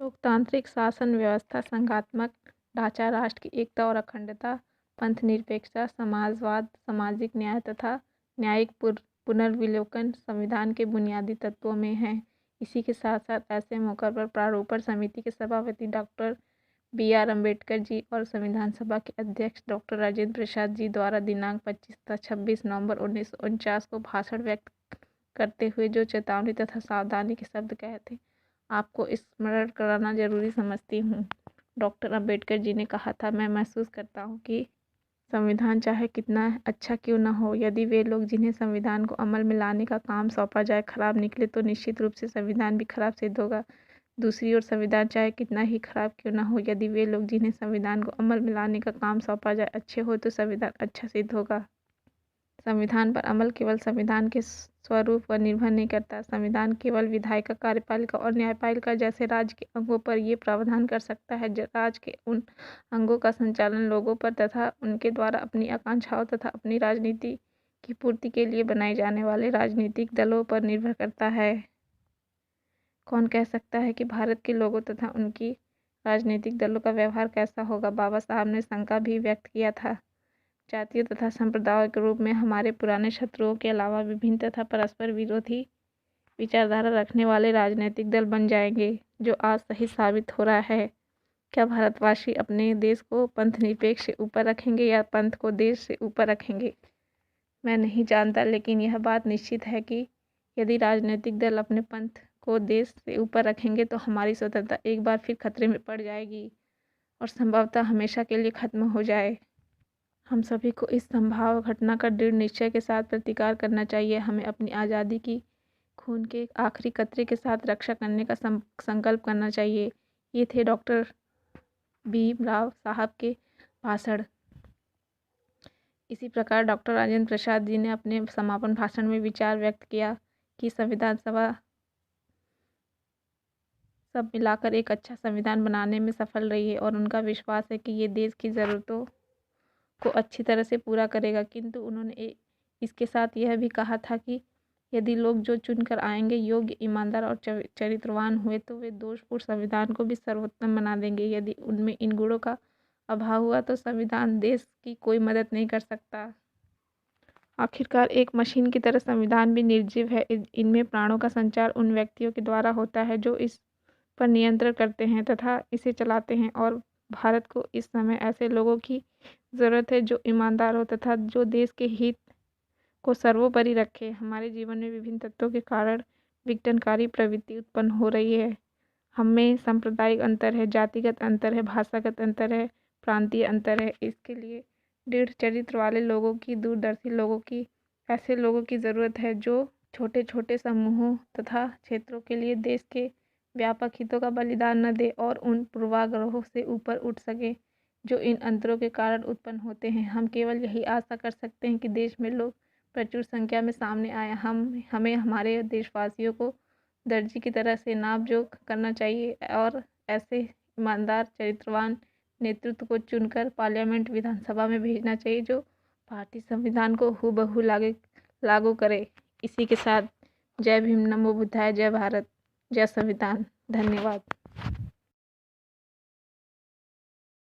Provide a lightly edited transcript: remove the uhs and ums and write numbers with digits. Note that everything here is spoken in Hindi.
लोकतांत्रिक शासन व्यवस्था संघात्मक ढांचा, राष्ट्र की एकता और अखंडता, पंथनिरपेक्षता, समाजवाद, सामाजिक न्याय तथा न्यायिक पुनर्विलोकन संविधान के बुनियादी तत्वों में हैं। इसी के साथ साथ ऐसे मौक़ों पर प्रारूपण समिति के सभापति डॉक्टर B.R. अम्बेडकर जी और संविधान सभा के अध्यक्ष डॉक्टर राजेंद्र प्रसाद जी द्वारा दिनांक 25 तथा 26 नवंबर 1949 को भाषण व्यक्त करते हुए जो चेतावनी तथा सावधानी के शब्द कहे थे, आपको स्मरण कराना जरूरी समझती हूँ। डॉक्टर अम्बेडकर जी ने कहा था, मैं महसूस करता हूँ कि संविधान चाहे कितना अच्छा क्यों न हो, यदि वे लोग जिन्हें संविधान को अमल में लाने का काम सौंपा जाए खराब निकले तो निश्चित रूप से संविधान भी खराब सिद्ध होगा। दूसरी ओर संविधान चाहे कितना ही खराब क्यों न हो, यदि वे लोग जिन्हें संविधान को अमल में लाने का काम सौंपा जाए अच्छे हो तो संविधान अच्छा सिद्ध होगा। संविधान पर अमल केवल संविधान के स्वरूप पर निर्भर नहीं करता। संविधान केवल विधायिका, कार्यपालिका और न्यायपालिका जैसे राज्य के अंगों पर ये प्रावधान कर सकता है। राज्य के उन अंगों का संचालन लोगों पर तथा उनके द्वारा अपनी आकांक्षाओं तथा अपनी राजनीति की पूर्ति के लिए बनाए जाने वाले राजनीतिक दलों पर निर्भर करता है। कौन कह सकता है कि भारत के लोगों तथा उनकी राजनीतिक दलों का व्यवहार कैसा होगा? बाबा साहब ने शंका भी व्यक्त किया था। जातियों तथा संप्रदायों के रूप में हमारे पुराने शत्रुओं के अलावा विभिन्न तथा परस्पर विरोधी विचारधारा रखने वाले राजनीतिक दल बन जाएंगे, जो आज सही साबित हो रहा है। क्या भारतवासी अपने देश को पंथनिरपेक्ष से ऊपर रखेंगे या पंथ को देश से ऊपर रखेंगे? मैं नहीं जानता, लेकिन यह बात निश्चित है कि यदि राजनीतिक दल अपने पंथ को देश से ऊपर रखेंगे तो हमारी स्वतंत्रता एक बार फिर खतरे में पड़ जाएगी और संभवतः हमेशा के लिए खत्म हो जाए। हम सभी को इस संभाव्य घटना का दृढ़ निश्चय के साथ प्रतिकार करना चाहिए। हमें अपनी आज़ादी की खून के आखिरी कतरे के साथ रक्षा करने का संकल्प करना चाहिए। ये थे डॉक्टर भीमराव साहब के भाषण। इसी प्रकार डॉक्टर राजेंद्र प्रसाद जी ने अपने समापन भाषण में विचार व्यक्त किया कि संविधान सभा सब मिलाकर एक अच्छा संविधान बनाने में सफल रही है और उनका विश्वास है कि ये देश की ज़रूरतों को अच्छी तरह से पूरा करेगा। किंतु उन्होंने इसके साथ यह भी कहा था कि यदि लोग जो चुनकर आएंगे योग्य, ईमानदार और चरित्रवान हुए तो वे दोषपूर्ण संविधान को भी सर्वोत्तम बना देंगे। यदि उनमें इन गुणों का अभाव हुआ तो संविधान देश की कोई मदद नहीं कर सकता। आखिरकार एक मशीन की तरह संविधान भी निर्जीव है। इनमें प्राणों का संचार उन व्यक्तियों के द्वारा होता है जो इस पर नियंत्रण करते हैं तथा इसे चलाते हैं, और भारत को इस समय ऐसे लोगों की ज़रूरत है जो ईमानदार हो तथा जो देश के हित को सर्वोपरि रखे। हमारे जीवन में विभिन्न तत्वों के कारण विघटनकारी प्रवृत्ति उत्पन्न हो रही है। हमें सांप्रदायिक अंतर है, जातिगत अंतर है, भाषागत अंतर है, प्रांतीय अंतर है। इसके लिए दृढ़ चरित्र वाले लोगों की, दूरदर्शी लोगों की, ऐसे लोगों की ज़रूरत है जो छोटे छोटे समूहों तथा क्षेत्रों के लिए देश के व्यापक हितों का बलिदान न दे और उन पूर्वाग्रहों से ऊपर उठ सके जो इन अंतरों के कारण उत्पन्न होते हैं। हम केवल यही आशा कर सकते हैं कि देश में लोग प्रचुर संख्या में सामने आए। हमें हमारे देशवासियों को दर्जी की तरह से नापजोख करना चाहिए और ऐसे ईमानदार, चरित्रवान नेतृत्व को चुनकर पार्लियामेंट, विधानसभा में भेजना चाहिए जो भारतीय संविधान को हूबहू लागू करे। इसी के साथ जय भीम, नमो बुद्धाय, जय भारत, जय संविधान। धन्यवाद।